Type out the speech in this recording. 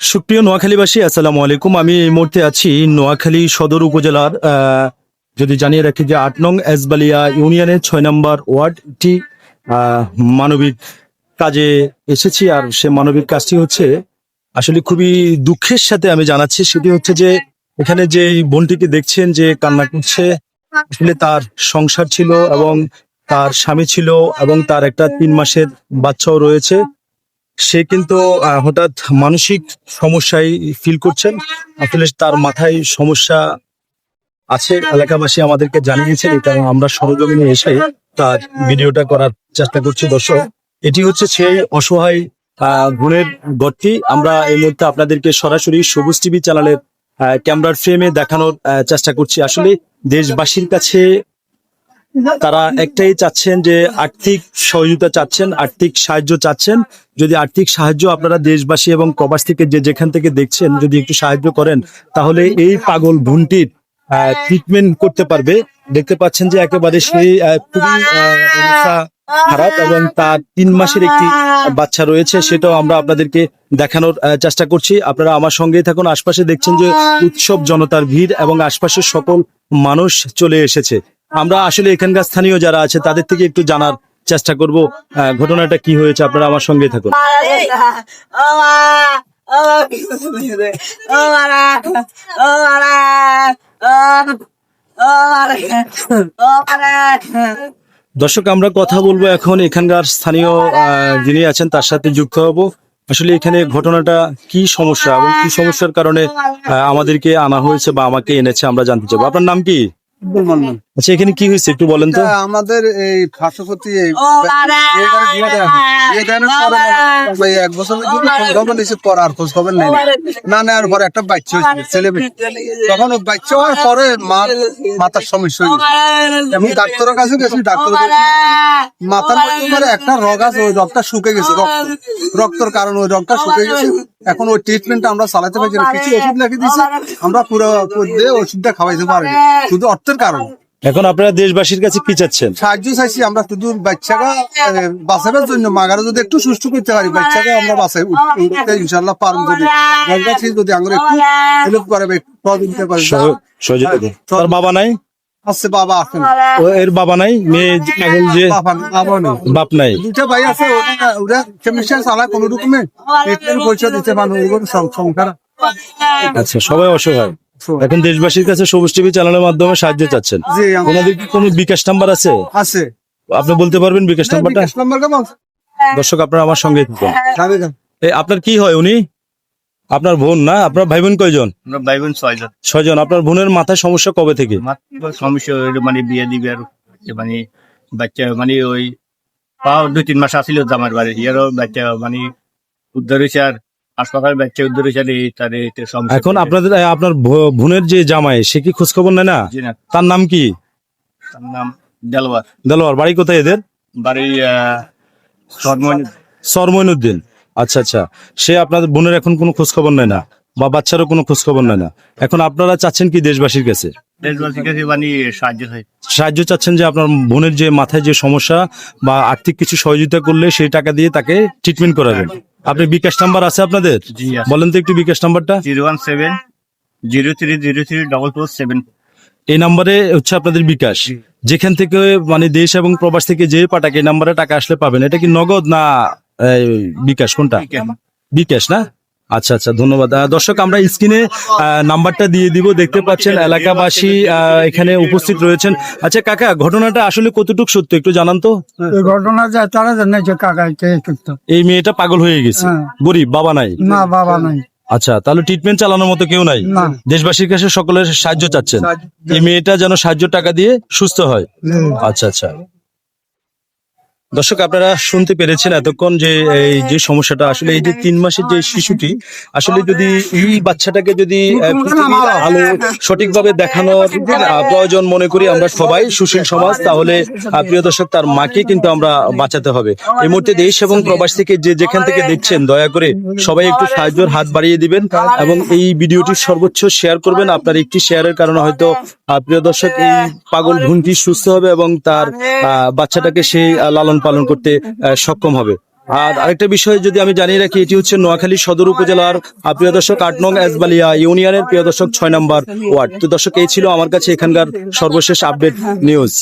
সুপ্রিয় নোয়াখালীবাসী, আসসালামু আলাইকুম। আমি এই মুহূর্তে আছি নোয়াখালী সদর উপজেলার যদি জানিয়ে রাখি যে ৮ নং এসবালিয়া ইউনিয়নের ৬ নম্বর ওয়ার্ডটি মানবিক কাজে এসেছি। আর সে মানবিক কাজটি হচ্ছে আসলে খুবই দুঃখের সাথে আমি জানাচ্ছি, সেটি হচ্ছে যে এখানে যে বোনটিকে দেখছেন যে কান্না করছে, আসলে তার সংসার ছিল এবং তার স্বামী ছিল এবং তার একটা ৩ মাসের বাচ্চাও রয়েছে। সে কিন্তু হঠাৎ মানসিক সমস্যায় ফিল করছেন। আসলে তার মাথায় সমস্যা আছে, এলাকাবাসী আমাদেরকে জানিয়েছেন। এই কারণে আমরা সরজমিনে এসে তার ভিডিওটা করার চেষ্টা করছি। দর্শক, এটি হচ্ছে সেই অসহায় বোনের ঘরটি। আমরা এই মুহূর্তে আপনাদেরকে সরাসরি সবুজ টিভি চ্যানেলের ক্যামেরার ফ্রেমে দেখানোর চেষ্টা করছি। আসলে দেশবাসীর কাছে তারা একটাই চাচ্ছেন যে আর্থিক সহযোগিতা চাচ্ছেন, আর্থিক সাহায্য চাচ্ছেন। যদি আর্থিক সাহায্য আপনারা দেশবাসী এবং প্রবাস থেকে যেখান থেকে দেখছেন যদি একটু সাহায্য করেন, তাহলে এই পাগল বোনটির ট্রিটমেন্ট করতে পারবে। দেখতে পাচ্ছেন যে একেবারে সেই খুবই অবস্থা খারাপ এবং তার ৩ মাসের একটি বাচ্চা রয়েছে, সেটাও আমরা আপনাদেরকে দেখানোর চেষ্টা করছি। আপনারা আমার সঙ্গেই থাকুন। আশপাশে দেখছেন যে উৎসব জনতার ভিড় এবং আশপাশের সকল মানুষ চলে এসেছে। আমরা আসলে এখানকার স্থানীয় যারা আছে তাদের থেকে একটু জানার চেষ্টা করব ঘটনাটা কি হয়েছে। আপনারা আমার সঙ্গে থাকুন। দর্শক, আমরা কথা বলবো এখন এখানকার স্থানীয় যিনি আছেন তার সাথে যুক্ত হব। আসলে এখানে ঘটনাটা কি সমস্যা এবং কি সমস্যার কারণে আমাদেরকে আনা হয়েছে বা আমাকে এনেছে আমরা জানতে চাবো। আপনার নাম কি? আচ্ছা, এখানে কি হয়েছে একটু বলেন তো। আমাদের এই পার্শ্ববর্তী এক বছর পর আর খোঁজ খবর নেই, না নেওয়ার পরে একটা বাচ্চা হয়েছিল ছেলে। তখন ওই বাচ্চা হওয়ার পরে মাথার সমস্যা হয়ে গেছে এবং ডাক্তারের কাছে গেছি। ডাক্তার মাথার মধ্যে একটা রোগ আছে, ওই রোগটা শুকে গেছে, রক্তর কারণ ওই রোগটা শুকে গেছে। এখন ওই ট্রিটমেন্টটা আমরা চালাতে পারছি না। কিছু ওষুধ লিখে দিয়েছি, আমরা পুরো ওষুধটা খাওয়াইতে পারি শুধু অর্থের কারণ। এখন আপনারা দেশবাসীর কাছে কি চাচ্ছেন? সাহায্য চাইছি আমরা শুধু বাচ্চাকে বাঁচানোর জন্য। মাগারা যদি একটু সুস্থ করতে পারি, বাচ্চাকে আমরা বাঁচাই ইনশাল্লাহ পারবো। যদি আমরা একটু হেল্প করে দিতে পারি। তার বাবা নাই? আছে, বাবা আছেন। এর বাবা নাই? মেয়ে পাগল যে বাপ নাই? দুটা ভাই আছে, ওরা চিকিৎসা চালায় কোন রকমে পয়সা দিতে পারে সংসার। আচ্ছা, সবাই অসহায়। এখন দেশবাসীর কাছে সবুজ টিভি চ্যানেলের মাধ্যমে সাহায্য চাচ্ছেন। ওনাদের কি কোনো বিকাশ নাম্বার আছে? আছে, আপনি বলতে পারবেন বিকাশ নাম্বারটা? দর্শক, আপনারা আমার সঙ্গে থাকুন। আপনার কি হয়? উনি আপনার বোন না? আপনার ভাই বোন কয়জন? ভাই বোন 6 জন। 6 জন। আপনার বোনের মাথায় সমস্যা কবে থেকে? সমস্যা মানে বিয়ে দিবে আর মানে বাচ্চা মানে ওই পাও 2-3 মাস আসিল জামার বাড়ি, ইয়ারও বাচ্চা মানে উদ্ধার হয়েছে আর হাসপাতালে বাচ্চা উদ্ধার হয়েছে। এখন আপনাদের আপনার বোনের যে জামাই, সে কি খোঁজ খবর নেয় না? তার নাম কি? তার নাম দেলোয়ার। দেলোয়ার। বাড়ি কোথায় এদের? বাড়ি সরমইনুদ্দিন। আচ্ছা আচ্ছা। সে আপনাদের বোনের এখন কোনো খোঁজ খবর নেয় না বা বাচ্চারও কোনো খোঁজ খবর নেয় না। এখন আপনারা চাচ্ছেন কি দেশবাসীর কাছে? দেশবাসীর কাছে মানে সাহায্য চাচ্ছেন যে আপনার বোনের যে মাথায় যে সমস্যা বা আর্থিক কিছু সহযোগিতা করলে সেই টাকা দিয়ে তাকে ট্রিটমেন্ট করাবেন। আপনি বিকাশ নাম্বার আছে আপনাদের? বলেন তো একটু বিকাশ নাম্বারটা। 01703034447। এই নাম্বারে হচ্ছে আপনাদের বিকাশ। যেখান থেকে মানে দেশ এবং প্রবাস থেকে যে পাঠাক এই নাম্বারে টাকা আসলে পাবেন। এটা কি নগদ না বিকাশ? কোনটা? বিকাশ না? আচ্ছা আচ্ছা, ধন্যবাদ। দর্শক, আমরা স্ক্রিনে নাম্বারটা দিয়ে দিব, দেখতে পাচ্ছেন। এলাকাবাসী এখানে উপস্থিত রয়েছেন। আচ্ছা কাকা, ঘটনাটা আসলে কতটুকু সত্য একটু জানান তো। ঘটনা তারা জানে যে কাকা এই মেয়েটা পাগল হয়ে গেছে, গরিব, বাবা নাই? না, বাবা নাই। আচ্ছা, তাহলে ট্রিটমেন্ট চালানোর মতো কেউ নাই? দেশবাসীর কাছে সকলের সাহায্য চাচ্ছেন এই মেয়েটা যেন সাহায্য টাকা দিয়ে সুস্থ হয়। আচ্ছা আচ্ছা। দর্শক, আপনারা শুনতে পেরেছেন এতক্ষণ যে এই যে সমস্যাটা, আসলে এই যে 3 মাসের যে শিশুটি, আসলে যদি এই বাচ্চাটাকে যদি আলো সঠিকভাবে দেখানোর প্রয়োজন মনে করি আমরা সবাই সুশীল সমাজ, তাহলে প্রিয় দর্শক, তার মাকে কিন্তু আমরা বাঁচাতে হবে। এই মুহূর্তে দেশ এবং প্রবাস থেকে যেখান থেকে দেখছেন, দয়া করে সবাই একটু সাহায্যের হাত বাড়িয়ে দিবেন এবং এই ভিডিওটি সর্বোচ্চ শেয়ার করবেন। আপনার একটি শেয়ারের কারণে হয়তো প্রিয় দর্শক এই পাগল বোনটি সুস্থ হবে এবং তার বাচ্চাটাকে সেই লালন পালন করতে সক্ষম হবে। আর আরেকটা বিষয় যদি আমি জানিয়ে রাখি, এটি হচ্ছে নোয়াখালী সদর উপজেলার প্রিয় দর্শক 8 নং এসবালিয়া ইউনিয়নের প্রিয় দর্শক 6 নম্বর ওয়ার্ড। তো দর্শক এই ছিল আমার কাছে এখানকার সর্বশেষ আপডেট নিউজ।